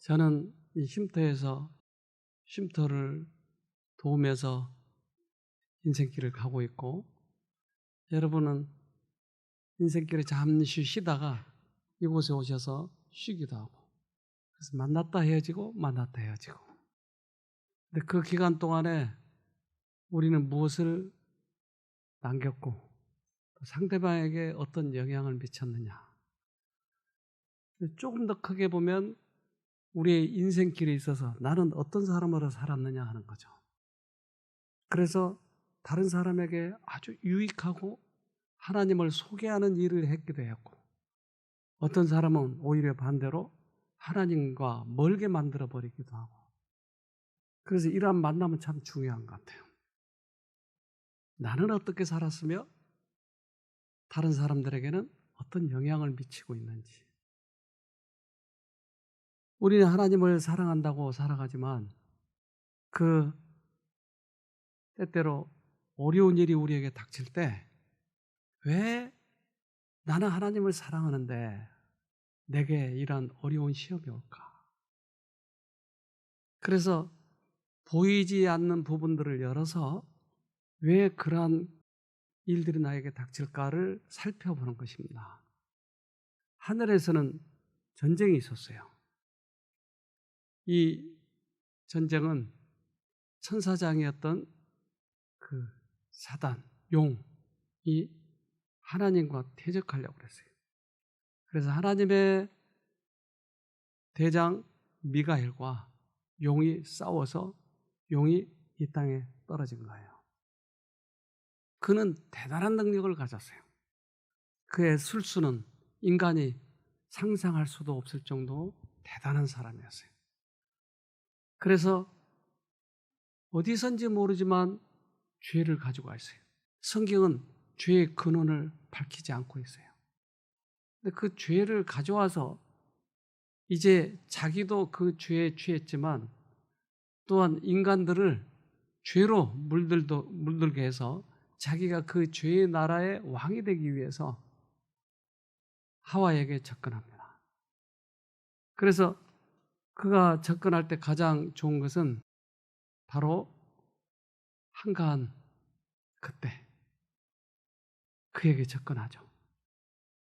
저는 이 쉼터에서 쉼터를 도우면서 인생길을 가고 있고, 여러분은 인생길을 잠시 쉬다가 이곳에 오셔서 쉬기도 하고, 그래서 만났다 헤어지고 만났다 헤어지고. 근데 그 기간 동안에 우리는 무엇을 남겼고 또 상대방에게 어떤 영향을 미쳤느냐. 조금 더 크게 보면 우리의 인생길에 있어서 나는 어떤 사람으로 살았느냐 하는 거죠. 그래서 다른 사람에게 아주 유익하고 하나님을 소개하는 일을 했기도 했고, 어떤 사람은 오히려 반대로 하나님과 멀게 만들어 버리기도 하고. 그래서 이러한 만남은 참 중요한 것 같아요. 나는 어떻게 살았으며 다른 사람들에게는 어떤 영향을 미치고 있는지. 우리는 하나님을 사랑한다고 살아가지만 그 때때로 어려운 일이 우리에게 닥칠 때 왜 나는 하나님을 사랑하는데 내게 이런 어려운 시험이 올까? 그래서 보이지 않는 부분들을 열어서 왜 그러한 일들이 나에게 닥칠까를 살펴보는 것입니다. 하늘에서는 전쟁이 있었어요. 이 전쟁은 천사장이었던 그 사단, 용이 하나님과 대적하려고 그랬어요. 그래서 하나님의 대장 미가엘과 용이 싸워서 용이 이 땅에 떨어진 거예요. 그는 대단한 능력을 가졌어요. 그의 술수는 인간이 상상할 수도 없을 정도 대단한 사람이었어요. 그래서 어디선지 모르지만 죄를 가지고 있어요. 성경은 죄의 근원을 밝히지 않고 있어요. 근데 그 죄를 가져와서 이제 자기도 그 죄에 취했지만 또한 인간들을 죄로 물들게 해서 자기가 그 죄의 나라의 왕이 되기 위해서 하와에게 접근합니다. 그래서 그가 접근할 때 가장 좋은 것은 바로 한가한 그때 그에게 접근하죠.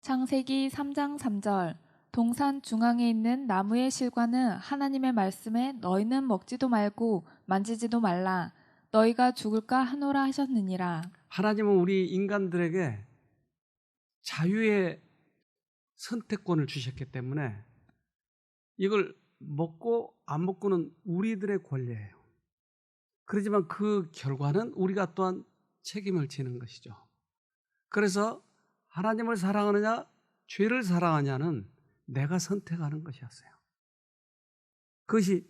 창세기 3장 3절 동산 중앙에 있는 나무의 실과는 하나님의 말씀에 너희는 먹지도 말고 만지지도 말라 너희가 죽을까 하노라 하셨느니라. 하나님은 우리 인간들에게 자유의 선택권을 주셨기 때문에 이걸 먹고 안 먹고는 우리들의 권리예요. 그렇지만 그 결과는 우리가 또한 책임을 지는 것이죠. 그래서 하나님을 사랑하느냐 죄를 사랑하냐는 내가 선택하는 것이었어요. 그것이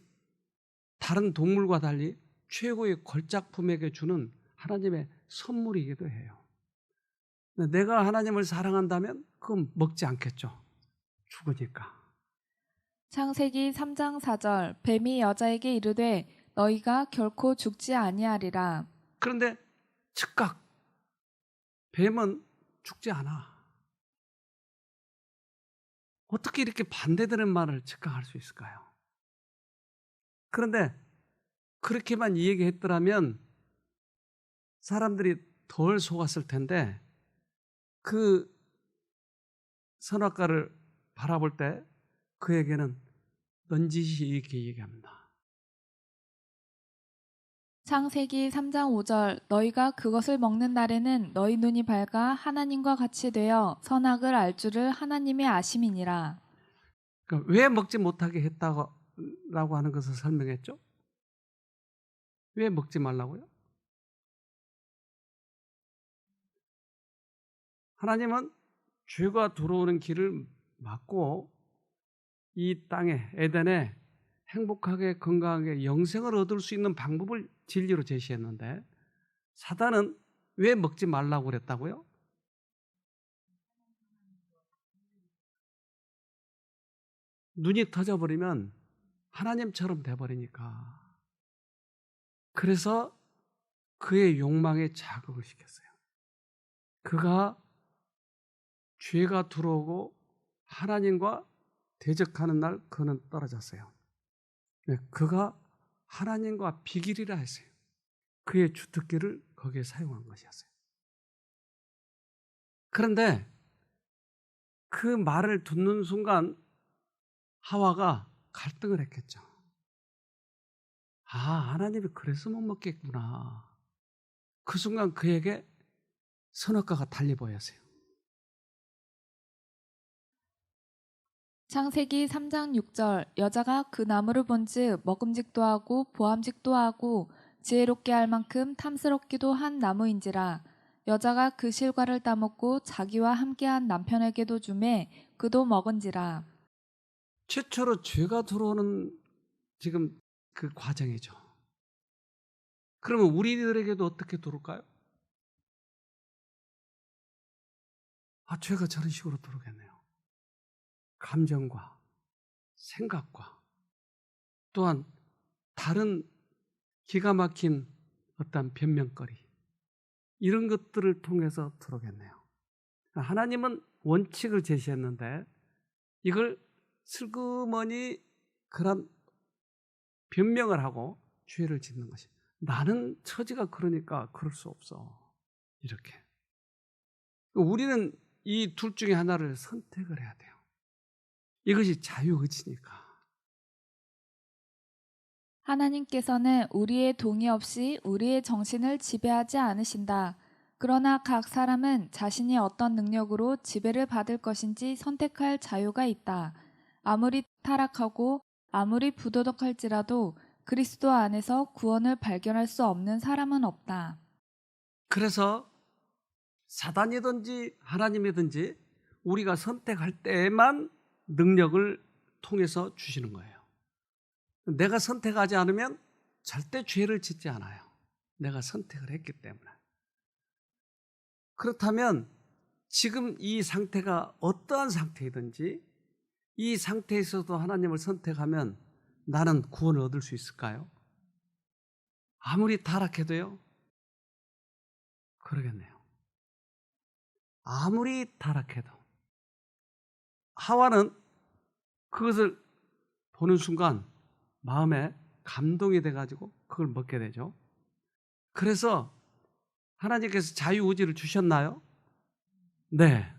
다른 동물과 달리 최고의 걸작품에게 주는 하나님의 선물이기도 해요. 내가 하나님을 사랑한다면 그건 먹지 않겠죠. 죽으니까. 창세기 3장 4절 뱀이 여자에게 이르되 너희가 결코 죽지 아니하리라. 그런데 즉각 뱀은 죽지 않아. 어떻게 이렇게 반대되는 말을 즉각할 수 있을까요? 그런데 그렇게만 얘기했더라면 사람들이 덜 속았을 텐데 그 선악과를 바라볼 때 그에게는 넌지시 이렇게 얘기합니다. 창세기 3장 5절 너희가 그것을 먹는 날에는 너희 눈이 밝아 하나님과 같이 되어 선악을 알 줄을 하나님의 아심이니라. 그러니까 왜 먹지 못하게 했다고 하는 것을 설명했죠? 왜 먹지 말라고요? 하나님은 죄가 들어오는 길을 막고 이 땅에 에덴에 행복하게 건강하게 영생을 얻을 수 있는 방법을 진리로 제시했는데 사단은 왜 먹지 말라고 그랬다고요? 눈이 터져버리면 하나님처럼 돼버리니까. 그래서 그의 욕망에 자극을 시켰어요. 그가 죄가 들어오고 하나님과 대적하는 날 그는 떨어졌어요. 그가 하나님과 비길이라 했어요. 그의 주특기를 거기에 사용한 것이었어요. 그런데 그 말을 듣는 순간 하와가 갈등을 했겠죠. 아, 하나님이 그래서 못 먹겠구나. 그 순간 그에게 선악과가 달리 보였어요. 창세기 3장 6절 여자가 그 나무를 본즉 먹음직도 하고 보암직도 하고 지혜롭게 할 만큼 탐스럽기도 한 나무인지라. 여자가 그 실과를 따먹고 자기와 함께한 남편에게도 주매 그도 먹은지라. 최초로 죄가 들어오는 지금 그 과정이죠. 그러면 우리들에게도 어떻게 들어올까요? 아, 죄가 저런 식으로 들어오겠네요. 감정과 생각과 또한 다른 기가 막힌 어떤 변명거리, 이런 것들을 통해서 들어오겠네요. 하나님은 원칙을 제시했는데 이걸 슬그머니 그런 변명을 하고 죄를 짓는 것이, 나는 처지가 그러니까 그럴 수 없어, 이렇게. 우리는 이 둘 중에 하나를 선택을 해야 돼요. 이것이 자유의지니까. 하나님께서는 우리의 동의 없이 우리의 정신을 지배하지 않으신다. 그러나 각 사람은 자신이 어떤 능력으로 지배를 받을 것인지 선택할 자유가 있다. 아무리 타락하고 아무리 부도덕할지라도 그리스도 안에서 구원을 발견할 수 없는 사람은 없다. 그래서 사단이든지 하나님이든지 우리가 선택할 때에만 능력을 통해서 주시는 거예요. 내가 선택하지 않으면 절대 죄를 짓지 않아요. 내가 선택을 했기 때문에. 그렇다면 지금 이 상태가 어떠한 상태이든지 이 상태에서도 하나님을 선택하면 나는 구원을 얻을 수 있을까요? 아무리 타락해도요? 그러겠네요. 아무리 타락해도. 하와는 그것을 보는 순간 마음에 감동이 돼가지고 그걸 먹게 되죠. 그래서 하나님께서 자유의지를 주셨나요? 네.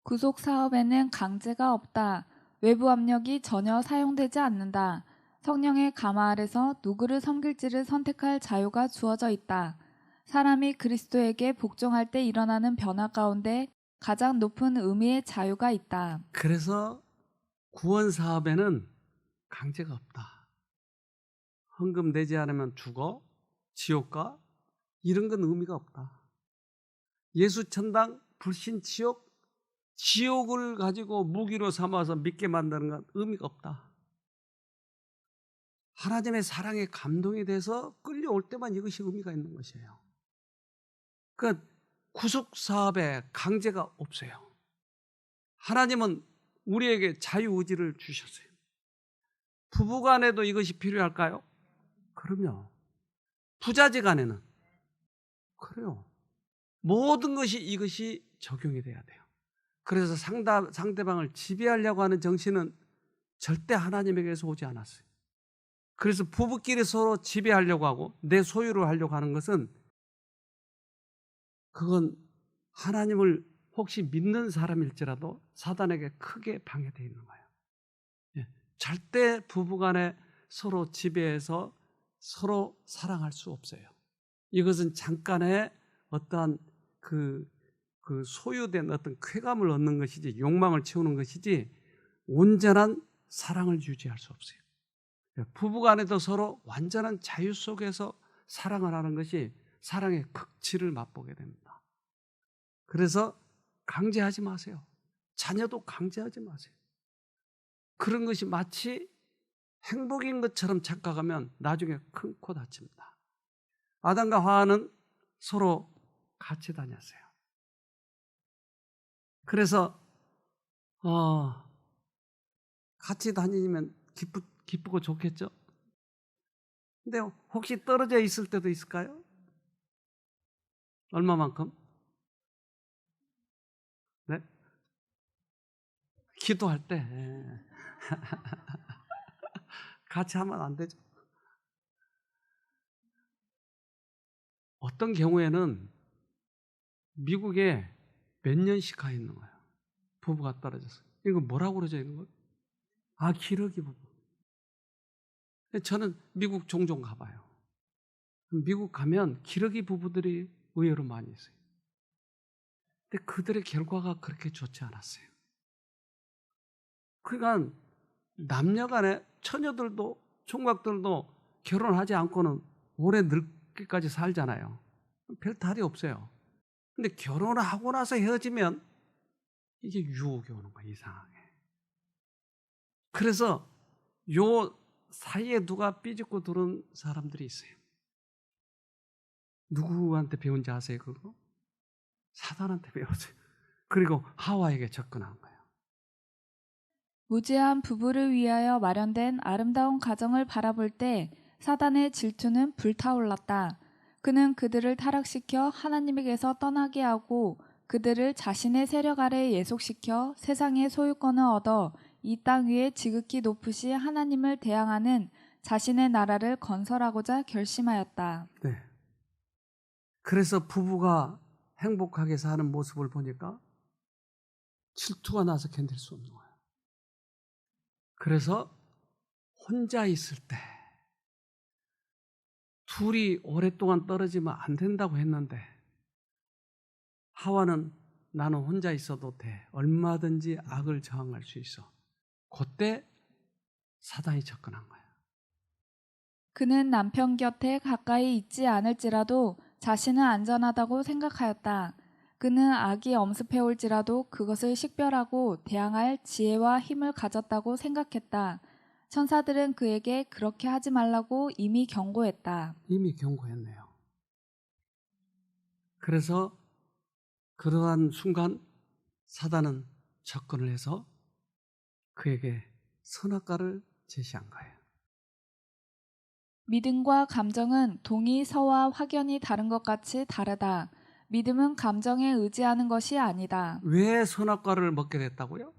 구속 사업에는 강제가 없다. 외부 압력이 전혀 사용되지 않는다. 성령의 감화 아래서 누구를 섬길지를 선택할 자유가 주어져 있다. 사람이 그리스도에게 복종할 때 일어나는 변화 가운데 가장 높은 의미의 자유가 있다. 그래서 구원 사업에는 강제가 없다. 헌금 내지 않으면 죽어, 지옥가, 이런 건 의미가 없다. 예수 천당, 불신 지옥, 지옥을 가지고 무기로 삼아서 믿게 만드는 건 의미가 없다. 하나님의 사랑에 감동이 돼서 끌려올 때만 이것이 의미가 있는 것이에요. 그러니까 구속 사업에 강제가 없어요. 하나님은 우리에게 자유의지를 주셨어요. 부부간에도 이것이 필요할까요? 그럼요. 부자지간에는 그래요. 모든 것이 이것이 적용이 돼야 돼요. 그래서 상대방을 지배하려고 하는 정신은 절대 하나님에게서 오지 않았어요. 그래서 부부끼리 서로 지배하려고 하고 내 소유를 하려고 하는 것은, 그건 하나님을 혹시 믿는 사람일지라도 사단에게 크게 방해되어 있는 거예요. 예. 절대 부부간에 서로 지배해서 서로 사랑할 수 없어요. 이것은 잠깐의 어떠한 그 소유된 어떤 쾌감을 얻는 것이지, 욕망을 채우는 것이지 온전한 사랑을 유지할 수 없어요. 부부간에도 서로 완전한 자유 속에서 사랑을 하는 것이 사랑의 극치를 맛보게 됩니다. 그래서 강제하지 마세요. 자녀도 강제하지 마세요. 그런 것이 마치 행복인 것처럼 착각하면 나중에 큰 코 다칩니다. 아담과 하와는 서로 같이 다녔어요. 그래서 같이 다니면 기쁘고 좋겠죠? 근데 혹시 떨어져 있을 때도 있을까요? 얼마만큼? 네? 기도할 때. 같이 하면 안 되죠. 어떤 경우에는 미국에 몇 년씩 가 있는 거예요. 부부가 떨어져서. 이거 뭐라고 그러죠? 이거? 기러기 부부. 저는 미국 종종 가봐요. 미국 가면 기러기 부부들이 의외로 많이 있어요. 근데 그들의 결과가 그렇게 좋지 않았어요. 그러니까 남녀 간에 처녀들도 총각들도 결혼하지 않고는 오래 늙기까지 살잖아요. 별 탈이 없어요. 근데 결혼을 하고 나서 헤어지면 이게 유혹이 오는 거예요, 이상하게. 그래서 요 사이에 누가 삐죽고 들은 사람들이 있어요. 누구한테 배운지 아세요, 그거? 사단한테 배웠어요. 그리고 하와에게 접근한 거예요. 무지한 부부를 위하여 마련된 아름다운 가정을 바라볼 때 사단의 질투는 불타올랐다. 그는 그들을 타락시켜 하나님에게서 떠나게 하고 그들을 자신의 세력 아래 예속시켜 세상의 소유권을 얻어 이 땅 위에 지극히 높으시 하나님을 대항하는 자신의 나라를 건설하고자 결심하였다. 네. 그래서 부부가 행복하게 사는 모습을 보니까 질투가 나서 견딜 수 없는 거예요. 그래서 혼자 있을 때 둘이 오랫동안 떨어지면 안 된다고 했는데 하와는 나는 혼자 있어도 돼. 얼마든지 악을 저항할 수 있어. 그때 사단이 접근한 거예요. 그는 남편 곁에 가까이 있지 않을지라도 자신은 안전하다고 생각하였다. 그는 악이 엄습해올지라도 그것을 식별하고 대항할 지혜와 힘을 가졌다고 생각했다. 천사들은 그에게 그렇게 하지 말라고 이미 경고했다. 이미 경고했네요. 그래서 그러한 순간 사단은 접근을 해서 그에게 선악과를 제시한 거예요. 믿음과 감정은 동이 서와 확연히 다른 것 같이 다르다. 믿음은 감정에 의지하는 것이 아니다. 왜 선악과를 먹게 됐다고요?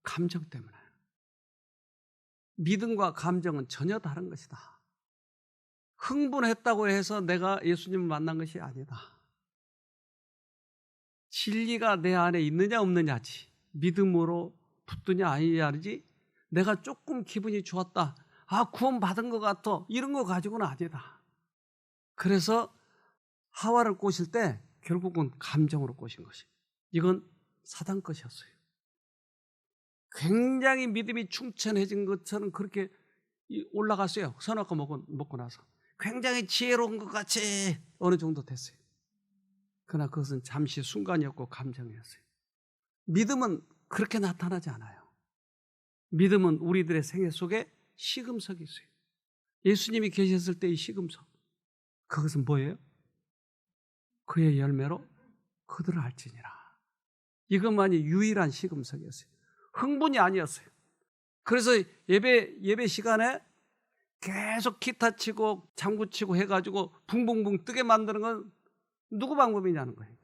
감정 때문에. 믿음과 감정은 전혀 다른 것이다. 흥분했다고 해서 내가 예수님을 만난 것이 아니다. 진리가 내 안에 있느냐 없느냐지, 믿음으로 붙드냐 아니냐지, 내가 조금 기분이 좋았다, 구원 받은 것 같아, 이런 거 가지고는 아니다. 그래서 하와를 꼬실 때 결국은 감정으로 꼬신 것이, 이건 사단 것이었어요. 굉장히 믿음이 충천해진 것처럼 그렇게 올라갔어요. 선악과 먹고 나서 굉장히 지혜로운 것 같이 어느 정도 됐어요. 그러나 그것은 잠시 순간이었고 감정이었어요. 믿음은 그렇게 나타나지 않아요. 믿음은 우리들의 생애 속에 시금석이 있어요. 예수님이 계셨을 때 이 시금석, 그것은 뭐예요? 그의 열매로 그들을 알지니라. 이것만이 유일한 시금석이었어요. 흥분이 아니었어요. 그래서 예배 시간에 계속 기타 치고 장구 치고 해가지고 붕붕붕 뜨게 만드는 건 누구 방법이냐는 거예요.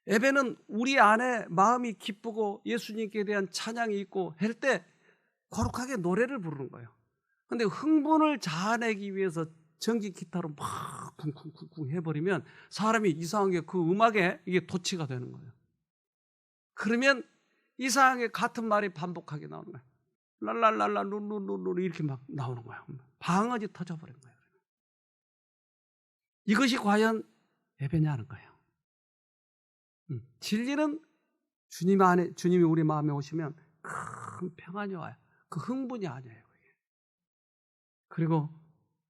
예배는 우리 안에 마음이 기쁘고 예수님께 대한 찬양이 있고 할 때 거룩하게 노래를 부르는 거예요. 그런데 흥분을 자아내기 위해서 전기 기타로 막 쿵쿵쿵쿵 해버리면 사람이 이상하게 그 음악에 이게 도취가 되는 거예요. 그러면 이상하게 같은 말이 반복하게 나오는 거예요. 랄랄랄라 룰루룰루 이렇게 막 나오는 거예요. 방언이 터져버린 거예요. 이것이 과연 예배냐는 거예요. 진리는 주님이 우리 마음에 오시면 큰 평안이 와요. 그 흥분이 아니에요. 그게. 그리고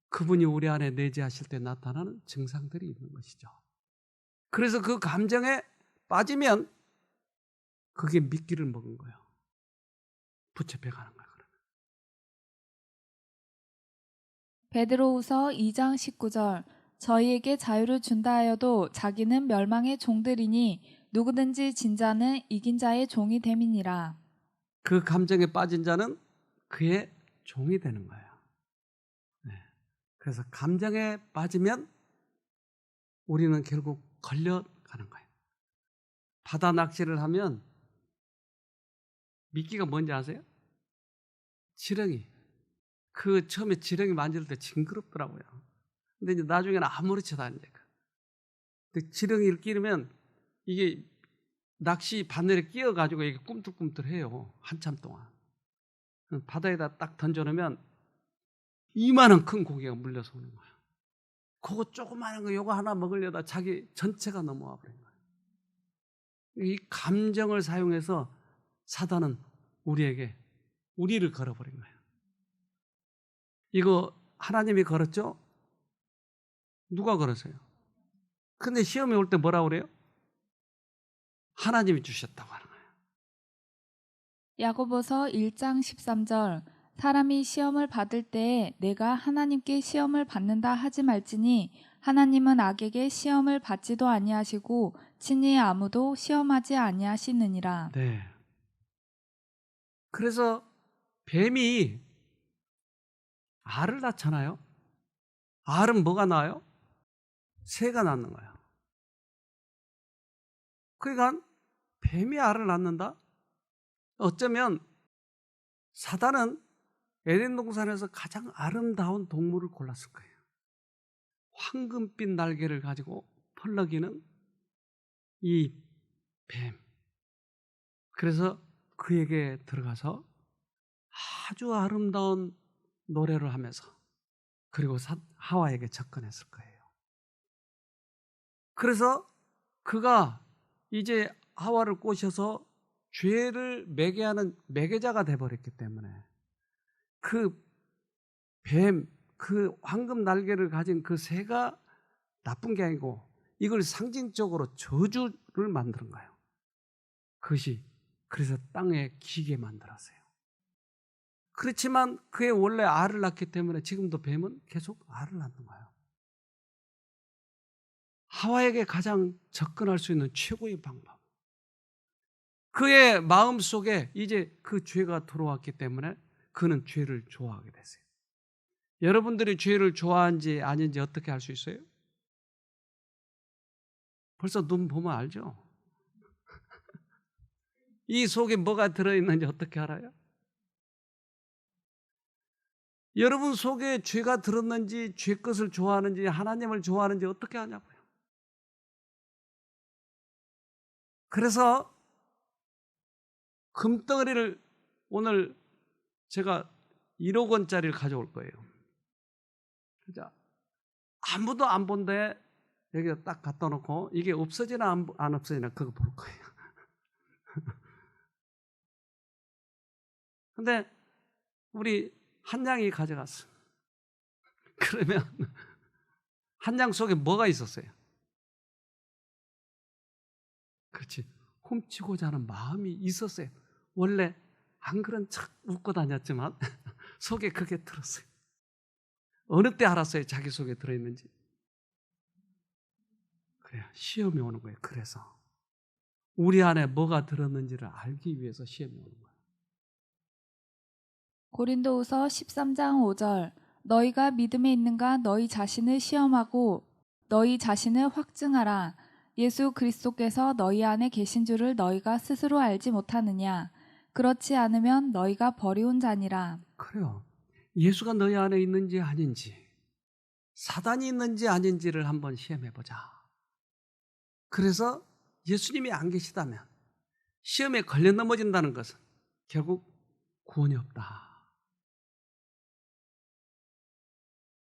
그분이 우리 안에 내재하실 때 나타나는 증상들이 있는 것이죠. 그래서 그 감정에 빠지면 그게 미끼를 먹은 거예요. 붙잡혀 가는 거예요. 베드로후서 2장 19절 저희에게 자유를 준다 하여도 자기는 멸망의 종들이니 누구든지 진 자는 이긴 자의 종이 됨이니라. 그 감정에 빠진 자는 그의 종이 되는 거예요. 네. 그래서 감정에 빠지면 우리는 결국 걸려가는 거예요. 바다 낚시를 하면 미끼가 뭔지 아세요? 지렁이. 그 처음에 지렁이 만질 때 징그럽더라고요. 근데 이제 나중에는 아무렇지도 않으니까. 근데 지렁이를 끼르면 이게 낚시 바늘에 끼어가지고 이게 꿈틀꿈틀해요. 한참 동안. 바다에다 딱 던져놓으면 이만한 큰 고기가 물려서 오는 거예요. 그거 조그마한 거 요거 하나 먹으려다 자기 전체가 넘어와 버린 거예요. 이 감정을 사용해서 사단은 우리를 걸어버린 거예요. 이거 하나님이 걸었죠? 누가 걸었어요? 근데 시험이 올 때 뭐라고 그래요? 하나님이 주셨다고 하는 거예요. 야고보서 1장 13절 사람이 시험을 받을 때에 내가 하나님께 시험을 받는다 하지 말지니 하나님은 악에게 시험을 받지도 아니하시고 친히 아무도 시험하지 아니하시느니라. 네. 그래서 뱀이 알을 낳잖아요. 알은 뭐가 낳아요? 새가 낳는 거예요. 그러니까 뱀이 알을 낳는다? 어쩌면 사단은 에덴 동산에서 가장 아름다운 동물을 골랐을 거예요. 황금빛 날개를 가지고 펄럭이는 이 뱀. 그래서 그에게 들어가서 아주 아름다운 노래를 하면서 그리고 하와에게 접근했을 거예요. 그래서 그가 이제 하와를 꼬셔서 죄를 매개하는 매개자가 돼버렸기 때문에 그 뱀, 그 황금 날개를 가진 그 새가 나쁜 게 아니고 이걸 상징적으로 저주를 만드는 거예요. 그것이 그래서 땅에 기게 만들었어요. 그렇지만 그의 원래 알을 낳기 때문에 지금도 뱀은 계속 알을 낳는 거예요. 하와에게 가장 접근할 수 있는 최고의 방법. 그의 마음속에 이제 그 죄가 들어왔기 때문에 그는 죄를 좋아하게 됐어요. 여러분들이 죄를 좋아하는지 아닌지 어떻게 알 수 있어요? 벌써 눈 보면 알죠? 이 속에 뭐가 들어있는지 어떻게 알아요? 여러분 속에 죄가 들었는지 죄 것을 좋아하는지 하나님을 좋아하는지 어떻게 아냐고요. 그래서 금덩어리를 오늘 제가 1억 원짜리를 가져올 거예요. 그죠? 아무도 안 본데 여기다 딱 갖다 놓고 이게 없어지나 안 없어지나 그거 볼 거예요. 근데 우리 한 양이 가져갔어. 그러면 한 양 속에 뭐가 있었어요? 그렇지. 훔치고자 하는 마음이 있었어요. 원래 안 그런 척 웃고 다녔지만 속에 그게 들었어요. 어느 때 알았어요? 자기 속에 들어있는지. 그래요. 시험이 오는 거예요. 그래서 우리 안에 뭐가 들었는지를 알기 위해서 시험이 오는 거예요. 고린도후서 13장 5절 너희가 믿음에 있는가 너희 자신을 시험하고 너희 자신을 확증하라. 예수 그리스도께서 너희 안에 계신 줄을 너희가 스스로 알지 못하느냐. 그렇지 않으면 너희가 버리운 자니라. 그래요. 예수가 너희 안에 있는지 아닌지, 사단이 있는지 아닌지를 한번 시험해보자. 그래서 예수님이 안 계시다면 시험에 걸려 넘어진다는 것은 결국 구원이 없다.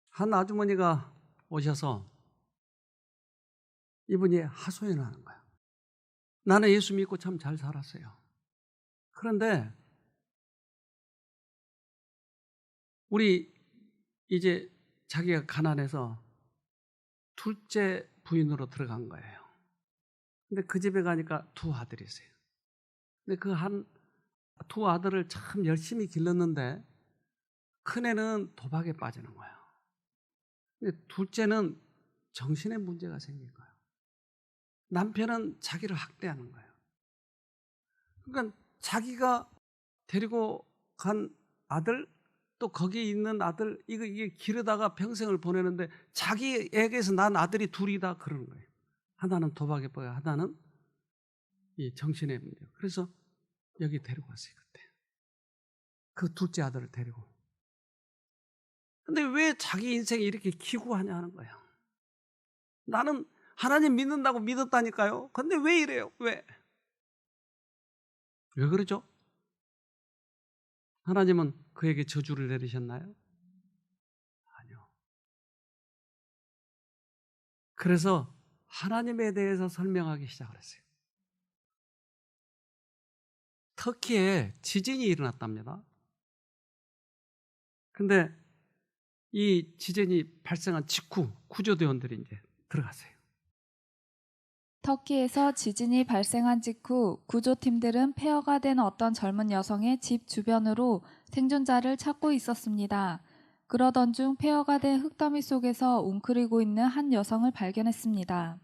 한 아주머니가 오셔서 이분이 하소연을 하는 거야. 나는 예수 믿고 참 잘 살았어요. 그런데 우리 이제 자기가 가난해서 둘째 부인으로 들어간 거예요. 근데 그 집에 가니까 두 아들이 있어요. 근데 그 두 아들을 참 열심히 길렀는데 큰애는 도박에 빠지는 거예요. 근데 둘째는 정신에 문제가 생긴 거예요. 남편은 자기를 학대하는 거예요. 그러니까 자기가 데리고 간 아들 또 거기에 있는 아들 이게 기르다가 평생을 보내는데 자기에게서 난 아들이 둘이다 그러는 거예요. 하나는 도박에 빠져 하나는 이 정신의 문제. 그래서 여기 데리고 왔어요 그때. 그 둘째 아들을 데리고. 근데 왜 자기 인생이 이렇게 기구하냐 하는 거야. 나는 하나님 믿는다고 믿었다니까요. 근데 왜 이래요? 왜 그러죠? 하나님은 그에게 저주를 내리셨나요? 아니요. 그래서 하나님에 대해서 설명하기 시작을 했어요. 터키에 지진이 일어났답니다. 근데 이 지진이 발생한 직후 구조대원들이 이제 들어갔어요. 터키에서 지진이 발생한 직후 구조팀들은 폐허가 된 어떤 젊은 여성의 집 주변으로 생존자를 찾고 있었습니다. 그러던 중 폐허가 된 흙더미 속에서 웅크리고 있는 한 여성을 발견했습니다.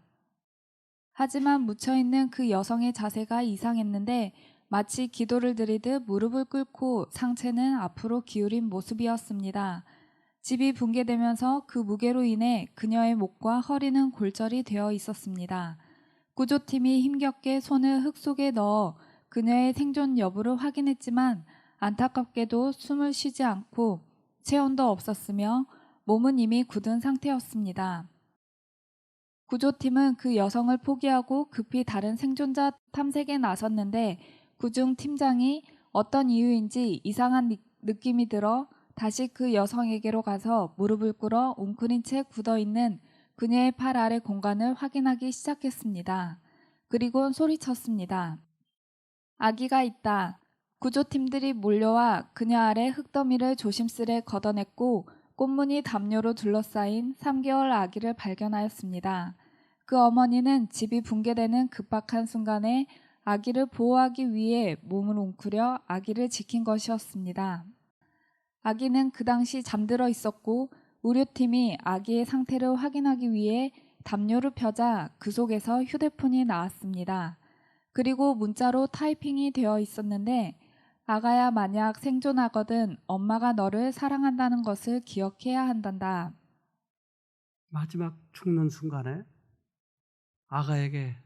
하지만 묻혀있는 그 여성의 자세가 이상했는데 마치 기도를 드리듯 무릎을 꿇고 상체는 앞으로 기울인 모습이었습니다. 집이 붕괴되면서 그 무게로 인해 그녀의 목과 허리는 골절이 되어 있었습니다. 구조팀이 힘겹게 손을 흙 속에 넣어 그녀의 생존 여부를 확인했지만 안타깝게도 숨을 쉬지 않고 체온도 없었으며 몸은 이미 굳은 상태였습니다. 구조팀은 그 여성을 포기하고 급히 다른 생존자 탐색에 나섰는데 그중 팀장이 어떤 이유인지 이상한 느낌이 들어 다시 그 여성에게로 가서 무릎을 꿇어 웅크린 채 굳어있는 그녀의 팔 아래 공간을 확인하기 시작했습니다. 그리곤 소리쳤습니다. 아기가 있다. 구조팀들이 몰려와 그녀 아래 흙더미를 조심스레 걷어냈고 꽃무늬 담요로 둘러싸인 3개월 아기를 발견하였습니다. 그 어머니는 집이 붕괴되는 급박한 순간에 아기를 보호하기 위해 몸을 웅크려 아기를 지킨 것이었습니다. 아기는 그 당시 잠들어 있었고 의료팀이 아기의 상태를 확인하기 위해 담요를 펴자 그 속에서 휴대폰이 나왔습니다. 그리고 문자로 타이핑이 되어 있었는데 아가야 만약 생존하거든 엄마가 너를 사랑한다는 것을 기억해야 한단다. 마지막 죽는 순간에 아가에게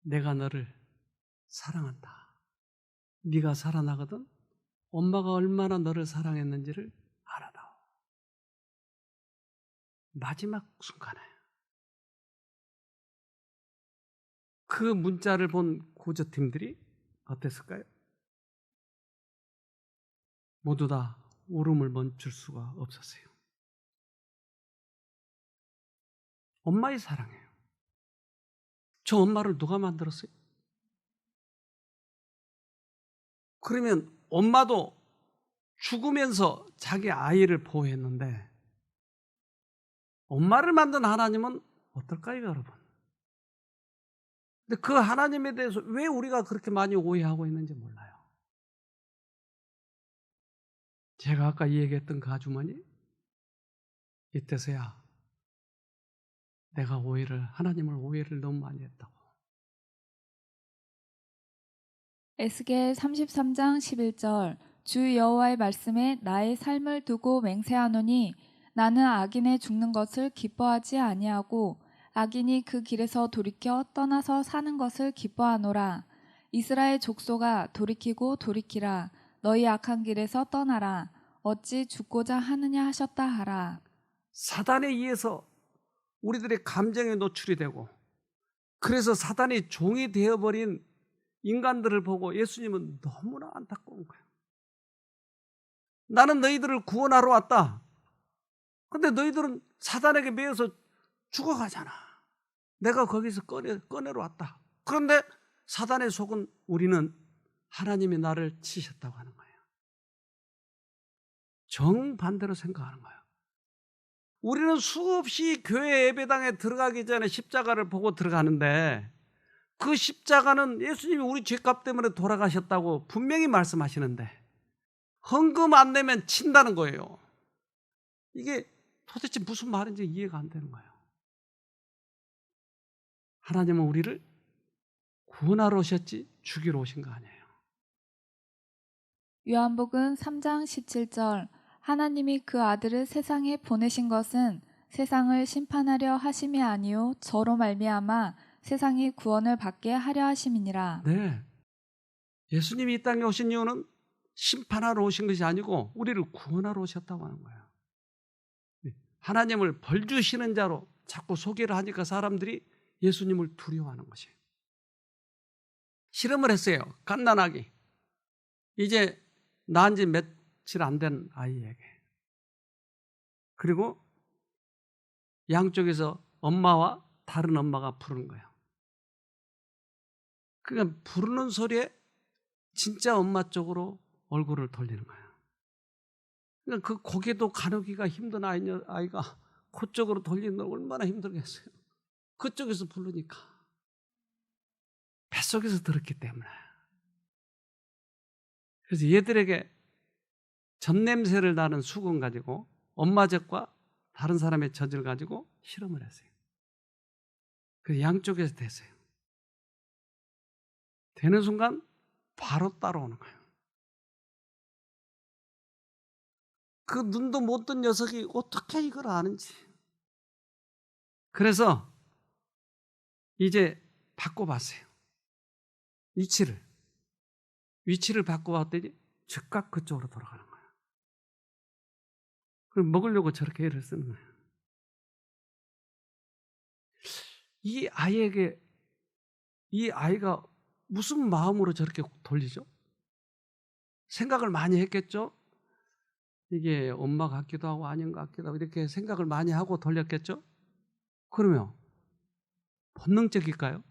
내가 너를 사랑한다. 네가 살아나거든 엄마가 얼마나 너를 사랑했는지를 알아다오. 마지막 순간에 그 문자를 본 구조팀들이 어땠을까요? 모두 다 울음을 멈출 수가 없었어요. 엄마의 사랑이에요. 저 엄마를 누가 만들었어요? 그러면 엄마도 죽으면서 자기 아이를 보호했는데 엄마를 만든 하나님은 어떨까요, 여러분? 근데 그 하나님에 대해서 왜 우리가 그렇게 많이 오해하고 있는지 몰라요. 제가 아까 얘기했던 그 아주머니, 이때서야 내가 하나님을 오해를 너무 많이 했다고. 에스겔 33장 11절 주 여호와의 말씀에 나의 삶을 두고 맹세하노니 나는 악인의 죽는 것을 기뻐하지 아니하고 악인이 그 길에서 돌이켜 떠나서 사는 것을 기뻐하노라. 이스라엘 족속아 돌이키고 돌이키라. 너희 악한 길에서 떠나라. 어찌 죽고자 하느냐 하셨다 하라. 사단에 의해서 우리들의 감정에 노출이 되고 그래서 사단이 종이 되어버린 인간들을 보고 예수님은 너무나 안타까운 거예요. 나는 너희들을 구원하러 왔다. 근데 너희들은 사단에게 매여서 죽어가잖아. 내가 거기서 꺼내러 왔다. 그런데 사단의 속은 우리는 하나님이 나를 치셨다고 하는 거예요. 정반대로 생각하는 거예요. 우리는 수없이 교회 예배당에 들어가기 전에 십자가를 보고 들어가는데 그 십자가는 예수님이 우리 죄값 때문에 돌아가셨다고 분명히 말씀하시는데 헌금 안 내면 친다는 거예요. 이게 도대체 무슨 말인지 이해가 안 되는 거예요. 하나님은 우리를 구원하러 오셨지 죽이러 오신 거 아니에요. 요한복음 3장 17절 하나님이 그 아들을 세상에 보내신 것은 세상을 심판하려 하심이 아니요 저로 말미암아 세상이 구원을 받게 하려 하심이니라. 네. 예수님이 이 땅에 오신 이유는 심판하러 오신 것이 아니고 우리를 구원하러 오셨다고 하는 거예요. 하나님을 벌 주시는 자로 자꾸 소개를 하니까 사람들이 예수님을 두려워하는 것이에요. 실험을 했어요. 갓난아기. 이제 낳은 지 며칠 안 된 아이에게. 그리고 양쪽에서 엄마와 다른 엄마가 부르는 거예요. 그러니까 부르는 소리에 진짜 엄마 쪽으로 얼굴을 돌리는 거예요. 그러니까 그 고개도 가누기가 힘든 아이가 그쪽으로 돌리는 걸 얼마나 힘들겠어요. 그쪽에서 부르니까. 뱃속에서 들었기 때문에. 그래서 얘들에게 젖냄새를 나는 수건 가지고 엄마 젖과 다른 사람의 젖을 가지고 실험을 했어요. 그래서 양쪽에서 됐어요. 되는 순간 바로 따라오는 거예요. 그 눈도 못 뜬 녀석이 어떻게 이걸 아는지. 그래서 이제 바꿔봤어요. 위치를 바꿔봤더니 즉각 그쪽으로 돌아가는 거예요. 그럼 먹으려고 저렇게 애를 쓰는 거예요. 이 아이가 무슨 마음으로 저렇게 돌리죠? 생각을 많이 했겠죠? 이게 엄마 같기도 하고 아닌 것 같기도 하고 이렇게 생각을 많이 하고 돌렸겠죠? 그러면 본능적일까요?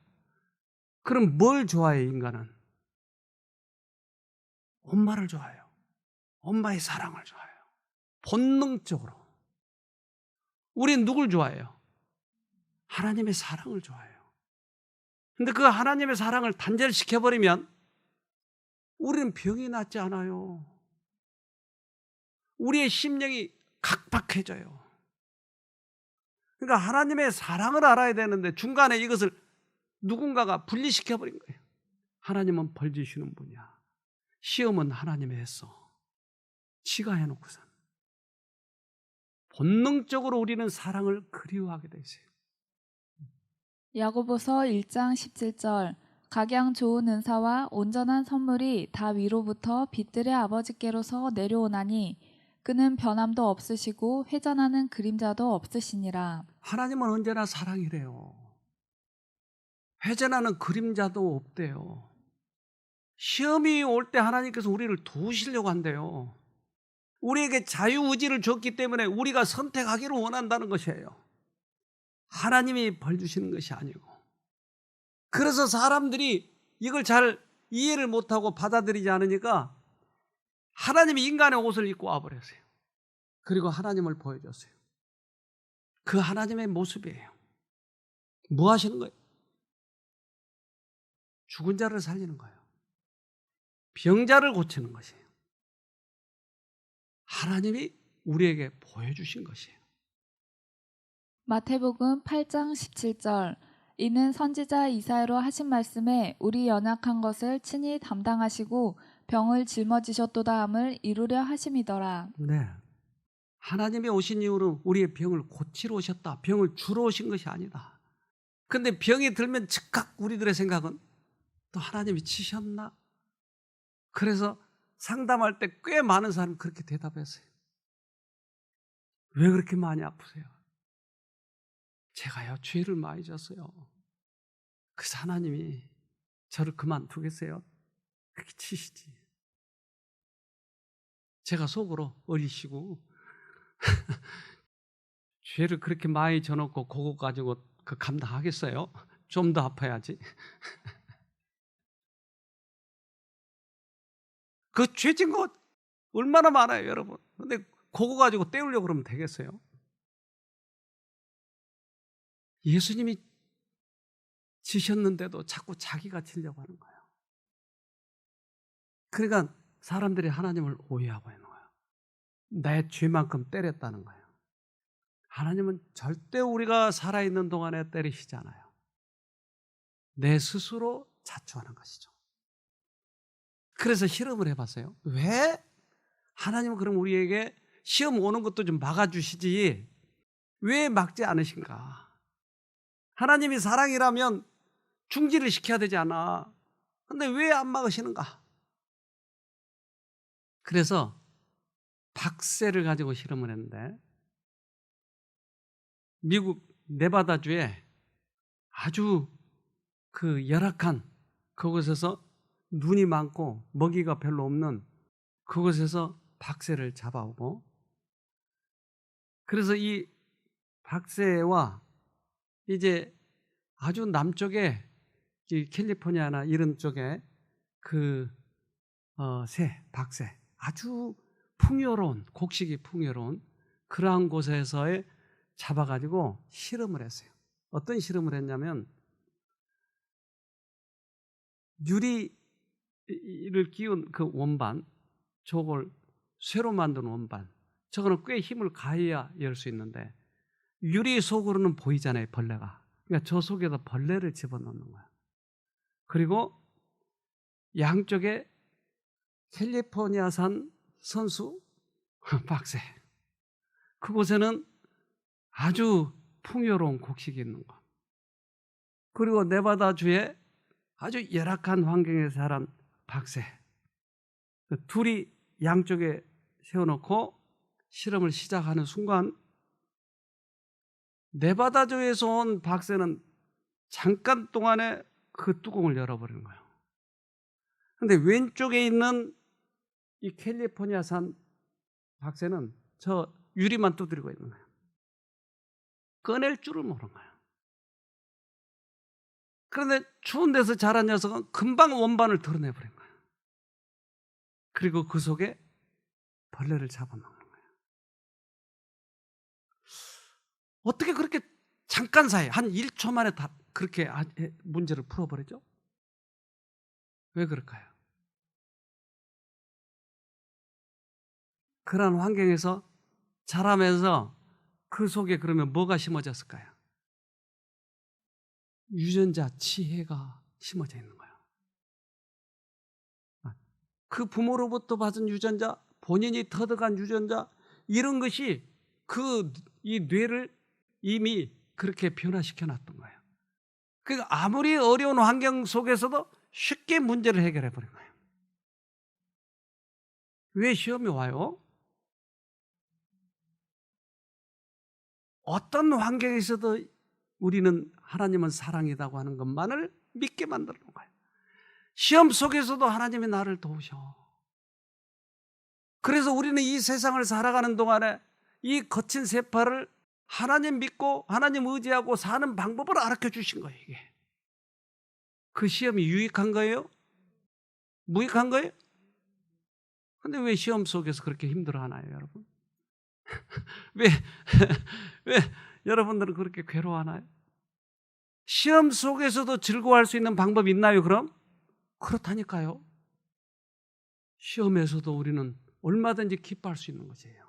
그럼 뭘 좋아해요, 인간은? 엄마를 좋아해요. 엄마의 사랑을 좋아해요. 본능적으로. 우린 누굴 좋아해요? 하나님의 사랑을 좋아해요. 근데 그 하나님의 사랑을 단절시켜버리면 우리는 병이 낫지 않아요. 우리의 심령이 각박해져요. 그러니까 하나님의 사랑을 알아야 되는데 중간에 이것을 누군가가 분리시켜버린 거예요. 하나님은 벌 주시는 분이야. 시험은 하나님이 했어. 지가 해놓고선. 본능적으로 우리는 사랑을 그리워하게 돼 있어요. 야고보서 1장 17절 각양 좋은 은사와 온전한 선물이 다 위로부터 빛들의 아버지께로서 내려오나니 그는 변함도 없으시고 회전하는 그림자도 없으시니라. 하나님은 언제나 사랑이래요. 회전하는 그림자도 없대요. 시험이 올 때 하나님께서 우리를 도우시려고 한대요. 우리에게 자유의지를 줬기 때문에 우리가 선택하기를 원한다는 것이에요. 하나님이 벌 주시는 것이 아니고. 그래서 사람들이 이걸 잘 이해를 못하고 받아들이지 않으니까 하나님이 인간의 옷을 입고 와버렸어요. 그리고 하나님을 보여줬어요. 그 하나님의 모습이에요. 뭐 하시는 거예요? 죽은 자를 살리는 거예요. 병자를 고치는 것이에요. 하나님이 우리에게 보여주신 것이에요. 마태복음 8장 17절 이는 선지자 이사야로 하신 말씀에 우리 연약한 것을 친히 담당하시고 병을 짊어지셨도다 함을 이루려 하심이더라. 네. 하나님이 오신 이유는 우리의 병을 고치러 오셨다. 병을 주러 오신 것이 아니다. 근데 병이 들면 즉각 우리들의 생각은 또 하나님이 치셨나? 그래서 상담할 때 꽤 많은 사람이 그렇게 대답했어요. 왜 그렇게 많이 아프세요? 제가요, 죄를 많이 졌어요. 그래서 하나님이 저를 그만두겠어요? 그렇게 치시지. 제가 속으로 어리시고 죄를 그렇게 많이 져놓고 그거 가지고 그 감당하겠어요? 좀 더 아파야지. 그 죄진 거 얼마나 많아요, 여러분. 근데 그거 가지고 때우려고 그러면 되겠어요? 예수님이 지셨는데도 자꾸 자기가 지려고 하는 거예요. 그러니까 사람들이 하나님을 오해하고 있는 거예요. 내 죄만큼 때렸다는 거예요. 하나님은 절대 우리가 살아있는 동안에 때리시지 않아요. 내 스스로 자초하는 것이죠. 그래서 실험을 해봤어요. 왜 하나님은 그럼 우리에게 시험 오는 것도 좀 막아주시지 왜 막지 않으신가? 하나님이 사랑이라면 중지를 시켜야 되지 않아. 근데 왜 안 막으시는가? 그래서 박새를 가지고 실험을 했는데 미국 네바다주에 아주 그 열악한 그곳에서 눈이 많고 먹이가 별로 없는 그곳에서 박새를 잡아오고, 그래서 이 박새와 이제 아주 남쪽에 이 캘리포니아나 이런 쪽에 그 박새 아주 풍요로운, 곡식이 풍요로운 그러한 곳에서의 잡아가지고 실험을 했어요. 어떤 실험을 했냐면 유리를 끼운 그 원반, 저걸 쇠로 만든 원반, 저거는 꽤 힘을 가해야 열 수 있는데 유리 속으로는 보이잖아요, 벌레가. 그러니까 저 속에다 벌레를 집어넣는 거야. 그리고 양쪽에 캘리포니아산 선수 박새, 그곳에는 아주 풍요로운 곡식이 있는 것, 그리고 네바다주에 아주 열악한 환경에서 자란 박새, 둘이 양쪽에 세워놓고 실험을 시작하는 순간 네바다주에서 온 박새는 잠깐 동안에 그 뚜껑을 열어버리는 거예요. 그런데 왼쪽에 있는 이 캘리포니아산 박새는 저 유리만 두드리고 있는 거예요. 꺼낼 줄을 모르는 거예요. 그런데 추운 데서 자란 녀석은 금방 원반을 드러내버린 거예요. 그리고 그 속에 벌레를 잡아먹는 거예요. 어떻게 그렇게 잠깐 사이에 한 1초 만에 다 그렇게 문제를 풀어버리죠? 왜 그럴까요? 그런 환경에서 자라면서 그 속에 그러면 뭐가 심어졌을까요? 유전자 지혜가 심어져 있는 거예요. 그 부모로부터 받은 유전자, 본인이 터득한 유전자, 이런 것이 이 뇌를 이미 그렇게 변화시켜 놨던 거예요. 그러니까 아무리 어려운 환경 속에서도 쉽게 문제를 해결해 버린 거예요. 왜 시험이 와요? 어떤 환경에서도 우리는 하나님은 사랑이라고 하는 것만을 믿게 만드는 거예요. 시험 속에서도 하나님이 나를 도우셔. 그래서 우리는 이 세상을 살아가는 동안에 이 거친 세파를 하나님 믿고 하나님 의지하고 사는 방법을 알려 주신 거예요. 이게 그 시험이 유익한 거예요? 무익한 거예요? 근데 왜 시험 속에서 그렇게 힘들어하나요, 여러분? 왜 왜 여러분들은 그렇게 괴로워하나요? 시험 속에서도 즐거워할 수 있는 방법이 있나요, 그럼? 그렇다니까요. 시험에서도 우리는 얼마든지 기뻐할 수 있는 것이에요.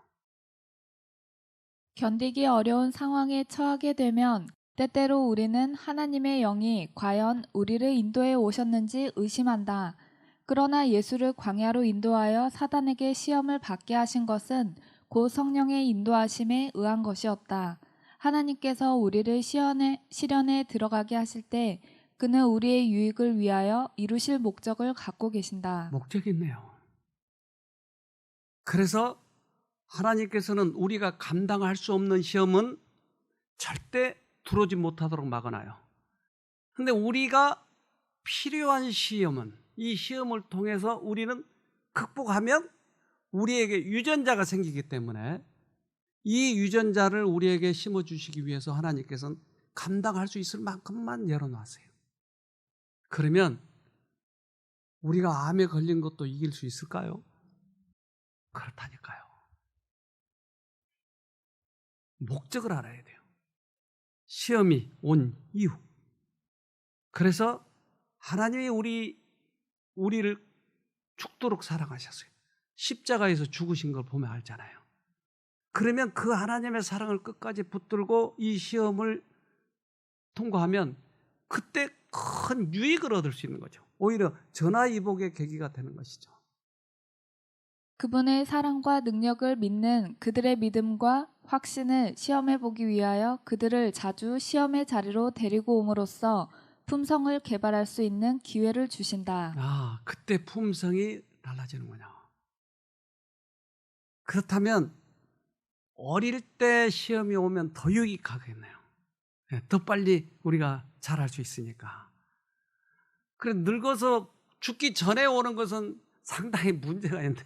견디기 어려운 상황에 처하게 되면 때때로 우리는 하나님의 영이 과연 우리를 인도해 오셨는지 의심한다. 그러나 예수를 광야로 인도하여 사단에게 시험을 받게 하신 것은 곧 성령의 인도하심에 의한 것이었다. 하나님께서 우리를 시련에 들어가게 하실 때 그는 우리의 유익을 위하여 이루실 목적을 갖고 계신다. 목적이 있네요. 그래서 하나님께서는 우리가 감당할 수 없는 시험은 절대 들어오지 못하도록 막아놔요. 그런데 우리가 필요한 시험은, 이 시험을 통해서 우리는 극복하면 우리에게 유전자가 생기기 때문에 이 유전자를 우리에게 심어주시기 위해서 하나님께서는 감당할 수 있을 만큼만 열어놨어요. 그러면 우리가 암에 걸린 것도 이길 수 있을까요? 그렇다니까요. 목적을 알아야 돼요. 시험이 온 이유. 그래서 하나님이 우리를 죽도록 사랑하셨어요. 십자가에서 죽으신 걸 보면 알잖아요. 그러면 그 하나님의 사랑을 끝까지 붙들고 이 시험을 통과하면 그때 큰 유익을 얻을 수 있는 거죠. 오히려 전화위복의 계기가 되는 것이죠. 그분의 사랑과 능력을 믿는 그들의 믿음과 확신을 시험해보기 위하여 그들을 자주 시험의 자리로 데리고 옴으로써 품성을 개발할 수 있는 기회를 주신다. 그때 품성이 달라지는군요. 그렇다면 어릴 때 시험이 오면 더 유익하겠네요. 더 빨리 우리가 잘할 수 있으니까. 그래 늙어서 죽기 전에 오는 것은 상당히 문제가 있네요.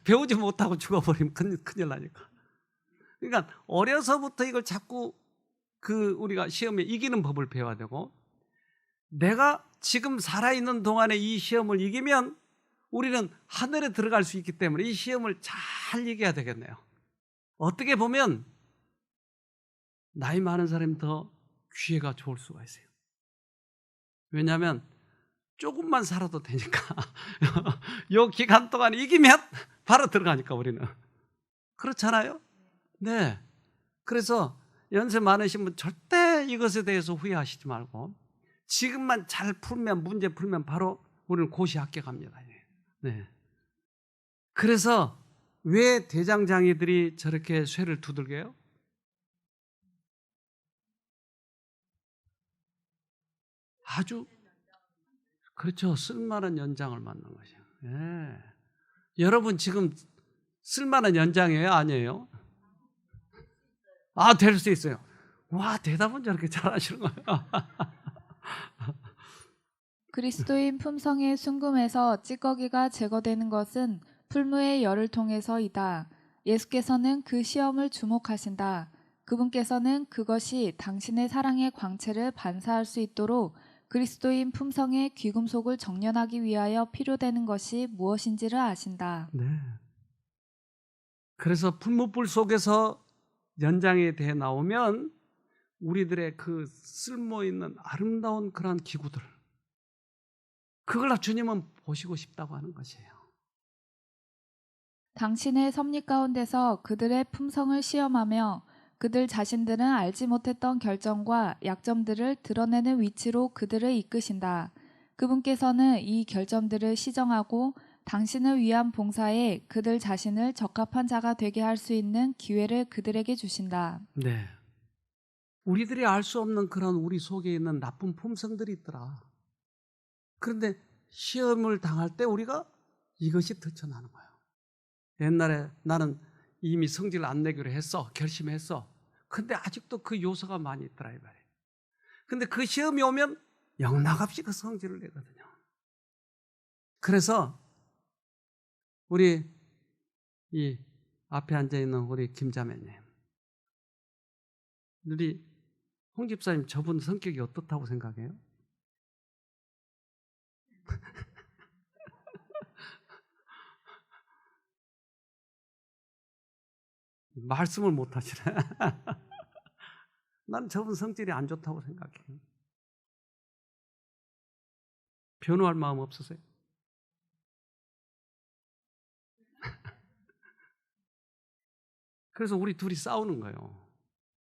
배우지 못하고 죽어버리면 큰일 나니까. 그러니까 어려서부터 이걸 자꾸 우리가 시험에 이기는 법을 배워야 되고, 내가 지금 살아있는 동안에 이 시험을 이기면 우리는 하늘에 들어갈 수 있기 때문에 이 시험을 잘 이겨야 되겠네요. 어떻게 보면 나이 많은 사람이 더 기회가 좋을 수가 있어요. 왜냐하면 조금만 살아도 되니까 이 기간 동안 이기면 바로 들어가니까 우리는. 그렇잖아요? 네. 그래서 연세 많으신 분 절대 이것에 대해서 후회하시지 말고 지금만 잘 풀면, 문제 풀면 바로 우리는 고시 합격합니다. 네. 그래서 왜 대장장이들이 저렇게 쇠를 두들겨요? 아주 그렇죠. 쓸만한 연장을 맞는 것이에요. 예. 여러분 지금 쓸만한 연장이에요? 아니에요? 될 수 있어요. 와, 대답은 저렇게 잘하시는 거예요. 그리스도인 품성의 순금에서 찌꺼기가 제거되는 것은 풀무의 열을 통해서이다. 예수께서는 그 시험을 주목하신다. 그분께서는 그것이 당신의 사랑의 광채를 반사할 수 있도록 그리스도인 품성의 귀금속을 정련하기 위하여 필요되는 것이 무엇인지를 아신다. 네. 그래서 풀무불 속에서 연장에 대해 나오면 우리들의 그 쓸모 있는 아름다운 그러한 기구들, 그걸 다 주님은 보시고 싶다고 하는 것이에요. 당신의 섭리 가운데서 그들의 품성을 시험하며 그들 자신들은 알지 못했던 결점과 약점들을 드러내는 위치로 그들을 이끄신다. 그분께서는 이 결점들을 시정하고 당신을 위한 봉사에 그들 자신을 적합한 자가 되게 할 수 있는 기회를 그들에게 주신다. 네. 우리들이 알 수 없는 그런 우리 속에 있는 나쁜 품성들이 있더라. 그런데 시험을 당할 때 우리가 이것이 드러나는 거예요. 옛날에 나는 이미 성질을 안 내기로 했어. 결심했어. 근데 아직도 그 요소가 많이 있더라 이 말이에요. 근데 그 시험이 오면 영락없이 그 성질을 내거든요. 그래서 우리 이 앞에 앉아있는 우리 김자매님, 우리 홍 집사님 저분 성격이 어떻다고 생각해요? 말씀을 못 하시네. 난 저분 성질이 안 좋다고 생각해요. 변호할 마음 없으세요? 그래서 우리 둘이 싸우는 거예요.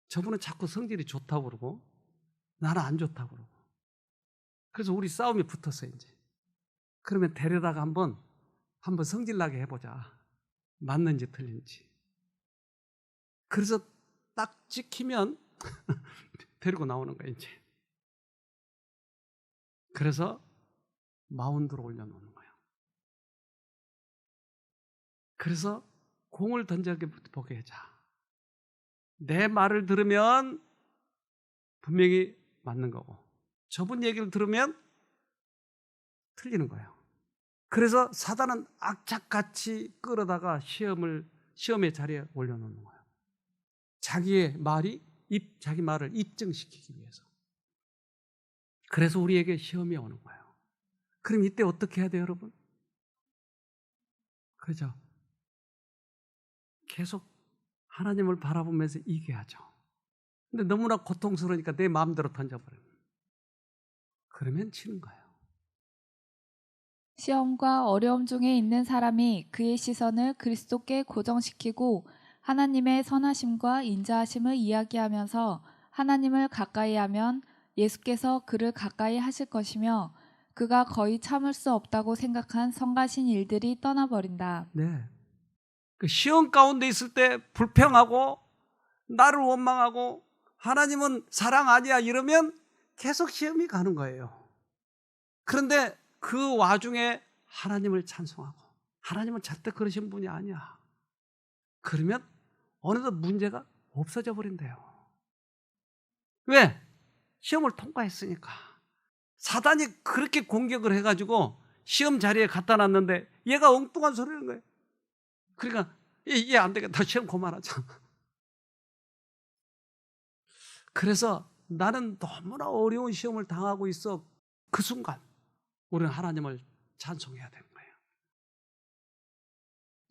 저분은 자꾸 성질이 좋다고 그러고 나는 안 좋다고 그러고. 그래서 우리 싸움이 붙었어요 이제. 그러면 데려다가 한번 성질나게 해보자. 맞는지 틀린지. 그래서 딱 찍히면 데리고 나오는 거예요 이제. 그래서 마운드로 올려놓는 거예요. 그래서 공을 던져보게 하자. 내 말을 들으면 분명히 맞는 거고 저분 얘기를 들으면 틀리는 거예요. 그래서 사단은 악착같이 끌어다가 시험의 자리에 올려놓는 거예요. 자기 말을 입증시키기 위해서. 그래서 우리에게 시험이 오는 거예요. 그럼 이때 어떻게 해야 돼요, 여러분? 그렇죠? 계속 하나님을 바라보면서 이겨야죠. 근데 너무나 고통스러우니까 내 마음대로 던져버려요. 그러면 치는 거예요. 시험과 어려움 중에 있는 사람이 그의 시선을 그리스도께 고정시키고 하나님의 선하심과 인자하심을 이야기하면서 하나님을 가까이 하면 예수께서 그를 가까이 하실 것이며 그가 거의 참을 수 없다고 생각한 성가신 일들이 떠나버린다. 네. 그 시험 가운데 있을 때 불평하고 나를 원망하고 하나님은 사랑 아니야 이러면 계속 시험이 가는 거예요. 그런데 그 와중에 하나님을 찬송하고 하나님은 절대 그러신 분이 아니야. 그러면 어느덧 문제가 없어져 버린대요. 왜? 시험을 통과했으니까. 사단이 그렇게 공격을 해가지고 시험 자리에 갖다 놨는데 얘가 엉뚱한 소리를 하는 거예요. 그러니까 얘 안 되겠다. 시험 그만하자. 그래서 나는 너무나 어려운 시험을 당하고 있어. 그 순간 우리는 하나님을 찬송해야 되는 거예요.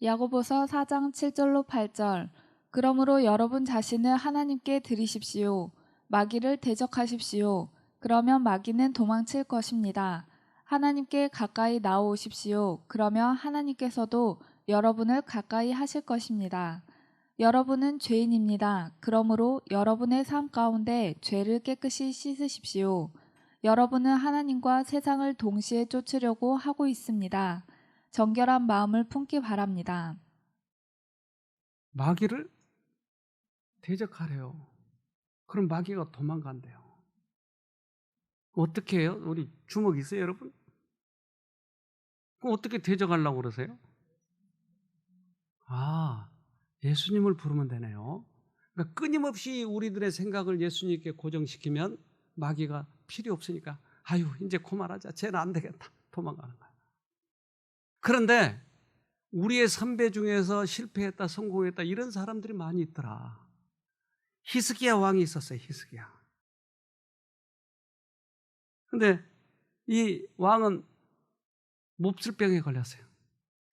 야고보서 4장 7절로 8절. 그러므로 여러분 자신을 하나님께 드리십시오. 마귀를 대적하십시오. 그러면 마귀는 도망칠 것입니다. 하나님께 가까이 나오십시오. 그러면 하나님께서도 여러분을 가까이 하실 것입니다. 여러분은 죄인입니다. 그러므로 여러분의 삶 가운데 죄를 깨끗이 씻으십시오. 여러분은 하나님과 세상을 동시에 쫓으려고 하고 있습니다. 정결한 마음을 품기 바랍니다. 마귀를 대적하래요. 그럼 마귀가 도망간대요. 어떻게 해요? 우리 주먹 있어요, 여러분? 그럼 어떻게 대적하려고 그러세요? 예수님을 부르면 되네요. 그러니까 끊임없이 우리들의 생각을 예수님께 고정시키면 마귀가 필요 없으니까 이제 그만하자. 쟤는 안 되겠다. 도망가는 거야. 그런데 우리의 선배 중에서 실패했다, 성공했다 이런 사람들이 많이 있더라. 히스기야 왕이 있었어요. 히스기야. 근데 이 왕은 몹쓸병에 걸렸어요.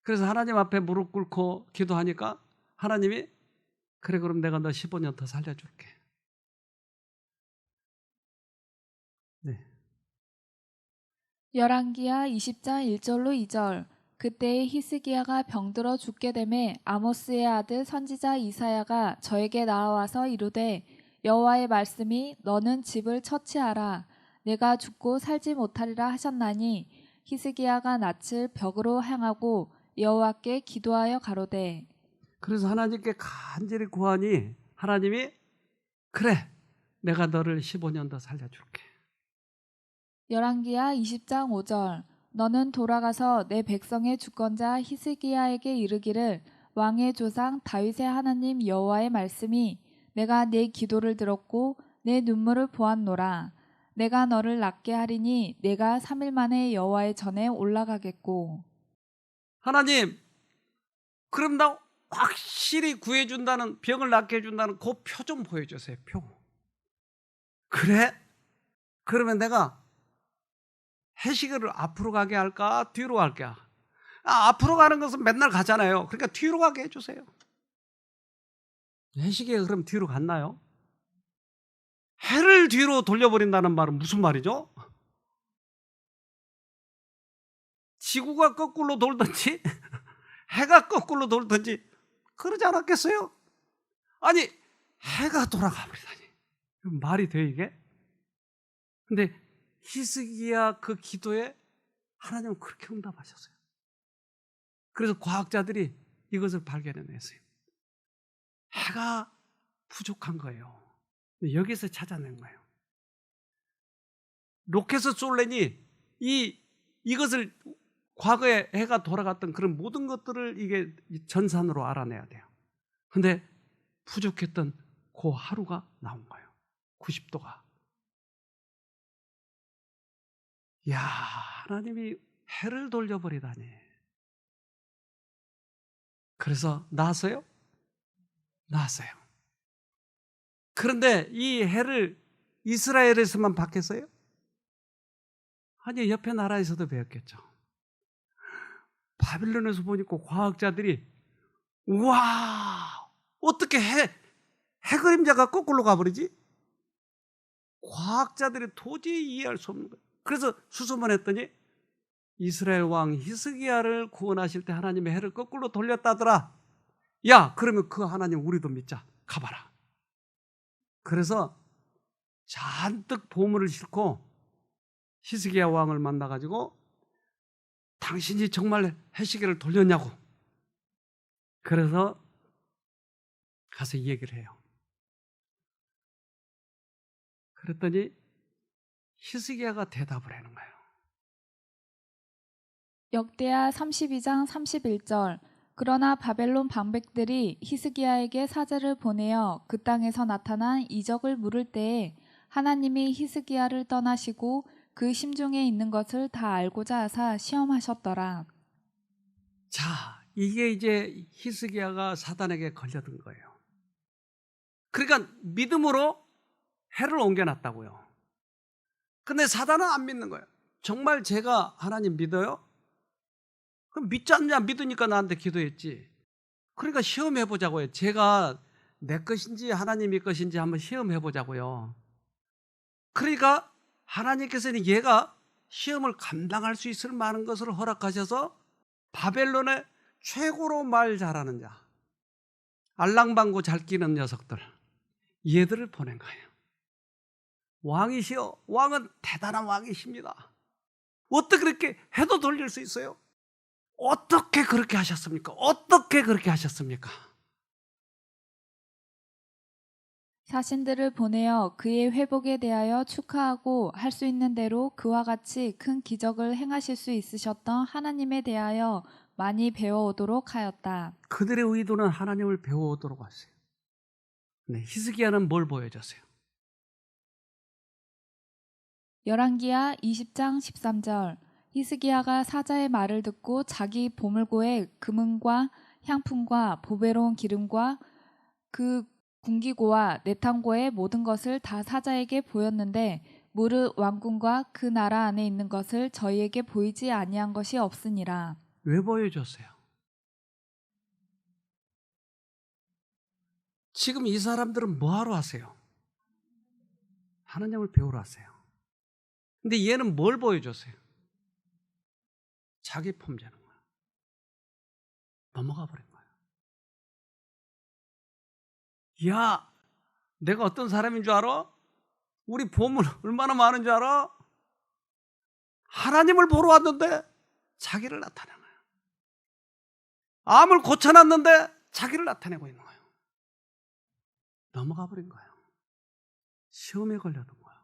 그래서 하나님 앞에 무릎 꿇고 기도하니까 하나님이 그래 그럼 내가 너 15년 더 살려줄게. 네. 열왕기하 20장 1절로 2절. 그때에 히스기야가 병들어 죽게 되매 아모스의 아들 선지자 이사야가 저에게 나와서 이르되 여호와의 말씀이 너는 집을 처치하라. 내가 죽고 살지 못하리라 하셨나니 히스기야가 낯을 벽으로 향하고 여호와께 기도하여 가로되. 그래서 하나님께 간절히 구하니 하나님이 그래 내가 너를 15년 더 살려줄게. 열왕기하 20장 5절. 너는 돌아가서 내 백성의 주권자 히스기야에게 이르기를 왕의 조상 다윗의 하나님 여호와의 말씀이 내가 내 기도를 들었고 내 눈물을 보았노라. 내가 너를 낫게 하리니 내가 3일 만에 여호와의 전에 올라가겠고. 하나님 그럼 나 확실히 구해준다는 병을 낫게 해준다는 그 표 좀 보여주세요. 표. 그래? 그러면 내가 해시계를 앞으로 가게 할까 뒤로 갈까? 앞으로 가는 것은 맨날 가잖아요. 그러니까 뒤로 가게 해주세요. 해시계가 그럼 뒤로 갔나요? 해를 뒤로 돌려버린다는 말은 무슨 말이죠? 지구가 거꾸로 돌든지 해가 거꾸로 돌든지 그러지 않았겠어요? 아니 해가 돌아가 버리다니 말이 돼 이게? 근데 히스기야 그 기도에 하나님은 그렇게 응답하셨어요. 그래서 과학자들이 이것을 발견해냈어요. 해가 부족한 거예요. 여기서 찾아낸 거예요. 로켓을 쏠래니 이것을 과거에 해가 돌아갔던 그런 모든 것들을 이게 전산으로 알아내야 돼요. 근데 부족했던 그 하루가 나온 거예요. 90도가. 이야, 하나님이 해를 돌려버리다니. 그래서 나왔어요? 나왔어요. 그런데 이 해를 이스라엘에서만 받겠어요? 아니, 옆에 나라에서도 배웠겠죠. 바빌론에서 보니까 과학자들이 우와, 어떻게 해 그림자가 거꾸로 가버리지? 과학자들이 도저히 이해할 수 없는 거예요. 그래서 수소문했더니 이스라엘 왕 히스기야를 구원하실 때 하나님의 해를 거꾸로 돌렸다더라. 야, 그러면 그 하나님 우리도 믿자. 가봐라. 그래서 잔뜩 보물을 싣고 히스기야 왕을 만나가지고 당신이 정말 해시계를 돌렸냐고. 그래서 가서 이 얘기를 해요. 그랬더니 히스기야가 대답을 하는 거예요. 역대하 32장 31절. 그러나 바벨론 방백들이 히스기야에게 사자를 보내어 그 땅에서 나타난 이적을 물을 때에 하나님이 히스기야를 떠나시고 그 심중에 있는 것을 다 알고자 하사 시험하셨더라. 자, 이게 이제 히스기야가 사단에게 걸려든 거예요. 그러니까 믿음으로 해를 옮겨놨다고요. 근데 사단은 안 믿는 거예요. 정말 제가 하나님 믿어요? 그럼 믿지 않냐? 믿으니까 나한테 기도했지. 그러니까 시험해보자고요. 제가 내 것인지 하나님의 것인지 한번 시험해보자고요. 그러니까 하나님께서는 얘가 시험을 감당할 수 있을 만한 것을 허락하셔서 바벨론의 최고로 말 잘하는 자, 알랑방구 잘 끼는 녀석들, 얘들을 보낸 거예요. 왕이시여, 왕은 대단한 왕이십니다. 어떻게 그렇게 해도 돌릴 수 있어요? 어떻게 그렇게 하셨습니까? 어떻게 그렇게 하셨습니까? 사신들을 보내어 그의 회복에 대하여 축하하고 할 수 있는 대로 그와 같이 큰 기적을 행하실 수 있으셨던 하나님에 대하여 많이 배워오도록 하였다. 그들의 의도는 하나님을 배워오도록 하세요. 네, 히스기야는 뭘 보여줬어요? 열왕기하 20장 13절. 히스기야가 사자의 말을 듣고 자기 보물고에 금은과 향품과 보배로운 기름과 그 군기고와 내탄고의 모든 것을 다 사자에게 보였는데 무릇 왕궁과 그 나라 안에 있는 것을 저희에게 보이지 아니한 것이 없으니라. 왜 보여줬어요? 지금 이 사람들은 뭐하러 하세요? 하나님을 배우러 하세요. 근데 얘는 뭘 보여줬어요? 자기 폼자는 거야. 넘어가 버린 거야. 야, 내가 어떤 사람인 줄 알아? 우리 보물 얼마나 많은 줄 알아? 하나님을 보러 왔는데 자기를 나타내는 거야. 암을 고쳐놨는데 자기를 나타내고 있는 거예요. 넘어가 버린 거예요. 시험에 걸려든 거예요.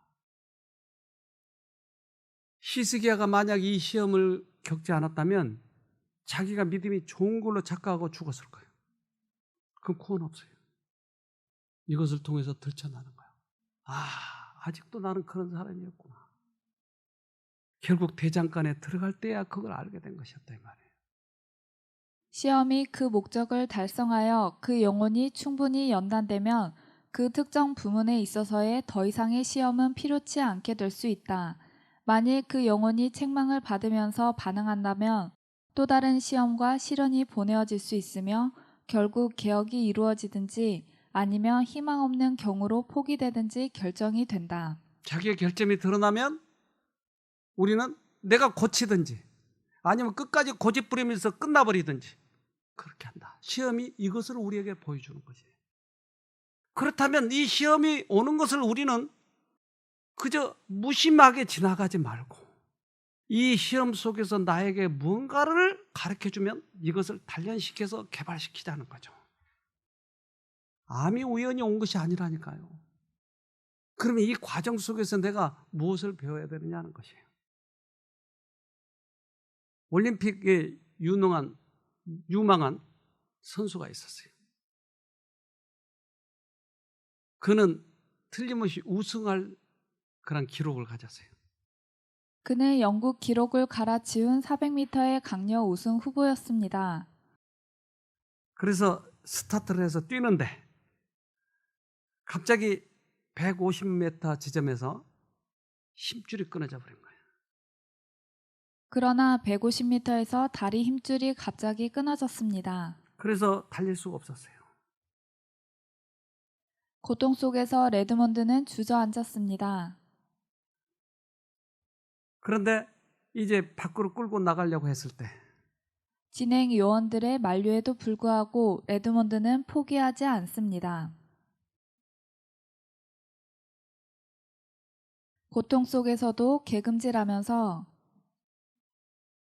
히스기야가 만약 이 시험을 겪지 않았다면 자기가 믿음이 좋은 걸로 착각하고 죽었을 거예요. 그럼 구원 없어요. 이것을 통해서 들춰나는 거예요. 아직도 나는 그런 사람이었구나. 결국 대장간에 들어갈 때야 그걸 알게 된 것이었다 이 말이에요. 시험이 그 목적을 달성하여 그 영혼이 충분히 연단되면 그 특정 부문에 있어서의 더 이상의 시험은 필요치 않게 될 수 있다. 만일 그 영혼이 책망을 받으면서 반응한다면 또 다른 시험과 시련이 보내어질 수 있으며 결국 개혁이 이루어지든지 아니면 희망 없는 경우로 포기되든지 결정이 된다. 자기의 결점이 드러나면 우리는 내가 고치든지 아니면 끝까지 고집 부리면서 끝나버리든지 그렇게 한다. 시험이 이것을 우리에게 보여주는 것이에요. 그렇다면 이 시험이 오는 것을 우리는 그저 무심하게 지나가지 말고 이 시험 속에서 나에게 무언가를 가르쳐주면 이것을 단련시켜서 개발시키자는 거죠. 암이 우연히 온 것이 아니라니까요. 그러면 이 과정 속에서 내가 무엇을 배워야 되느냐는 것이에요. 올림픽에 유망한 선수가 있었어요. 그는 틀림없이 우승할 그런 기록을 가졌어요. 그는 영국 기록을 갈아치운 400m의 강력 우승 후보였습니다. 그래서 스타트를 해서 뛰는데 갑자기 150m 지점에서 힘줄이 끊어져 버린 거예요. 그러나 150m에서 다리 힘줄이 갑자기 끊어졌습니다. 그래서 달릴 수가 없었어요. 고통 속에서 레드몬드는 주저앉았습니다. 그런데 이제 밖으로 끌고 나가려고 했을 때 진행 요원들의 만류에도 불구하고 레드몬드는 포기하지 않습니다. 고통 속에서도 개금질하면서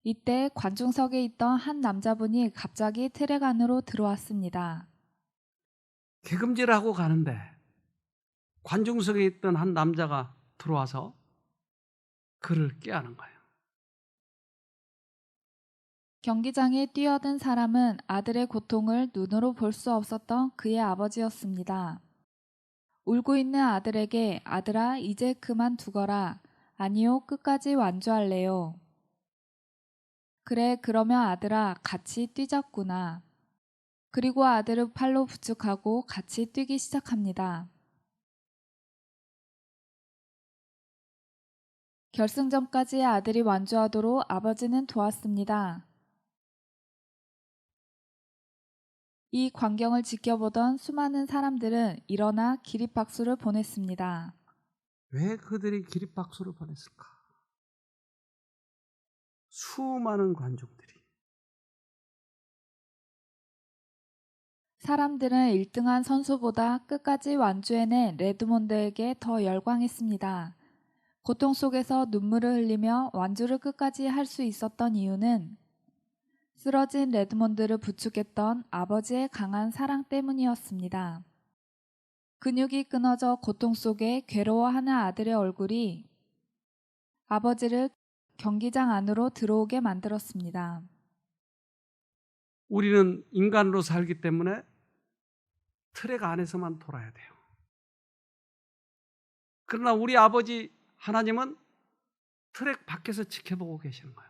이때 관중석에 있던 한 남자분이 갑자기 트랙 안으로 들어왔습니다. 개금질하고 가는데 관중석에 있던 한 남자가 들어와서 그를 깨하는 거예요. 경기장에 뛰어든 사람은 아들의 고통을 눈으로 볼 수 없었던 그의 아버지였습니다. 울고 있는 아들에게 아들아 이제 그만 두거라. 아니요 끝까지 완주할래요. 그래 그러면 아들아 같이 뛰자꾸나. 그리고 아들을 팔로 부축하고 같이 뛰기 시작합니다. 결승전까지 아들이 완주하도록 아버지는 도왔습니다. 이 광경을 지켜보던 수많은 사람들은 일어나 기립박수를 보냈습니다. 왜 그들이 기립박수를 보냈을까? 수많은 관중들이. 사람들은 1등한 선수보다 끝까지 완주해낸 레드몬드에게 더 열광했습니다. 고통 속에서 눈물을 흘리며 완주를 끝까지 할 수 있었던 이유는 쓰러진 레드몬드를 부축했던 아버지의 강한 사랑 때문이었습니다. 근육이 끊어져 고통 속에 괴로워하는 아들의 얼굴이 아버지를 경기장 안으로 들어오게 만들었습니다. 우리는 인간으로 살기 때문에 트랙 안에서만 돌아야 돼요. 그러나 우리 아버지 하나님은 트랙 밖에서 지켜보고 계시는 거예요.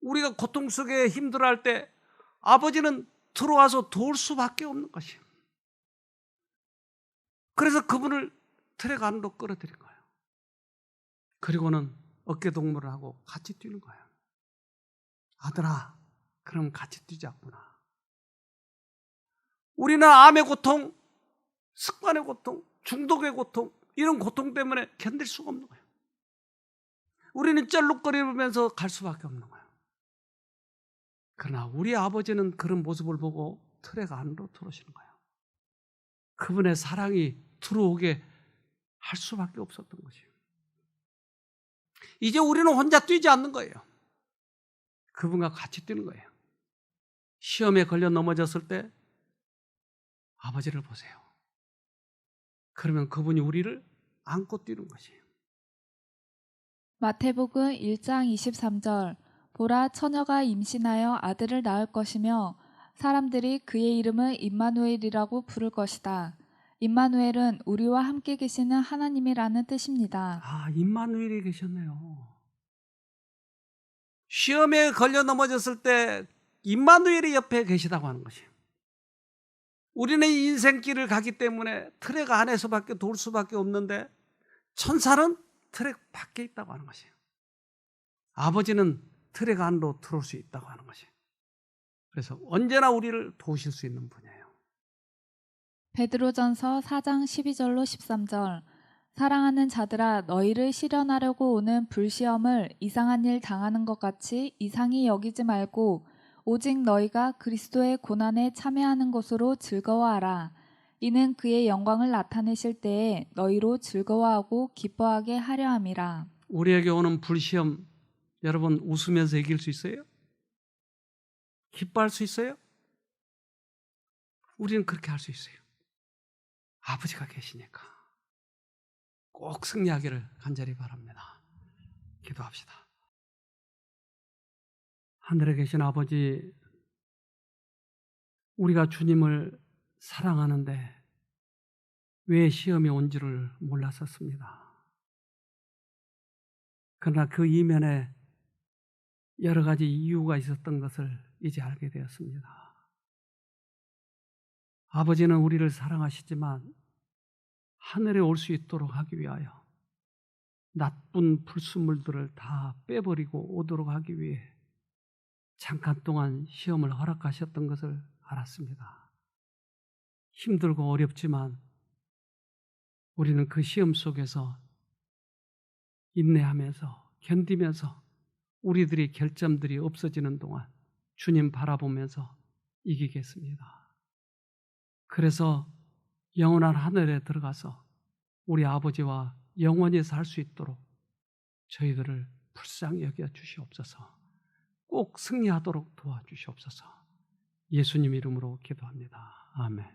우리가 고통 속에 힘들어할 때 아버지는 들어와서 도울 수밖에 없는 것이에요. 그래서 그분을 트랙 안으로 끌어들인 거예요. 그리고는 어깨 동무를 하고 같이 뛰는 거예요. 아들아, 그럼 같이 뛰자꾸나. 우리는 암의 고통, 습관의 고통, 중독의 고통, 이런 고통 때문에 견딜 수가 없는 거예요. 우리는 쩔룩거리면서 갈 수밖에 없는 거예요. 그러나 우리 아버지는 그런 모습을 보고 트랙 안으로 들어오시는 거예요. 그분의 사랑이 들어오게 할 수밖에 없었던 것이에요. 이제 우리는 혼자 뛰지 않는 거예요. 그분과 같이 뛰는 거예요. 시험에 걸려 넘어졌을 때 아버지를 보세요. 그러면 그분이 우리를 안고 뛰는 것이에요. 마태복음 1장 23절 보라 처녀가 임신하여 아들을 낳을 것이며 사람들이 그의 이름을 임마누엘이라고 부를 것이다. 임마누엘은 우리와 함께 계시는 하나님이라는 뜻입니다. 아, 임마누엘이 계셨네요. 시험에 걸려 넘어졌을 때 임마누엘이 옆에 계시다고 하는 것이에요. 우리는 인생길을 가기 때문에 트랙 안에서밖에 돌 수밖에 없는데 천사는 트랙 밖에 있다고 하는 것이에요. 아버지는 트랙 안으로 들어올 수 있다고 하는 것이에요. 그래서 언제나 우리를 도우실 수 있는 분이에요. 베드로전서 4장 12절로 13절 사랑하는 자들아 너희를 시련하려고 오는 불시험을 이상한 일 당하는 것 같이 이상히 여기지 말고 오직 너희가 그리스도의 고난에 참여하는 것으로 즐거워하라. 이는 그의 영광을 나타내실 때에 너희로 즐거워하고 기뻐하게 하려 함이라. 우리에게 오는 불시험 여러분 웃으면서 이길 수 있어요? 기뻐할 수 있어요? 우리는 그렇게 할 수 있어요. 아버지가 계시니까. 꼭 승리하기를 간절히 바랍니다. 기도합시다. 하늘에 계신 아버지, 우리가 주님을 사랑하는데 왜 시험이 온 줄을 몰랐었습니다. 그러나 그 이면에 여러 가지 이유가 있었던 것을 이제 알게 되었습니다. 아버지는 우리를 사랑하시지만 하늘에 올 수 있도록 하기 위하여 나쁜 불순물들을 다 빼버리고 오도록 하기 위해 잠깐 동안 시험을 허락하셨던 것을 알았습니다. 힘들고 어렵지만 우리는 그 시험 속에서 인내하면서 견디면서 우리들의 결점들이 없어지는 동안 주님 바라보면서 이기겠습니다. 그래서 영원한 하늘에 들어가서 우리 아버지와 영원히 살 수 있도록 저희들을 불쌍히 여겨 주시옵소서. 꼭 승리하도록 도와주시옵소서. 예수님 이름으로 기도합니다. 아멘.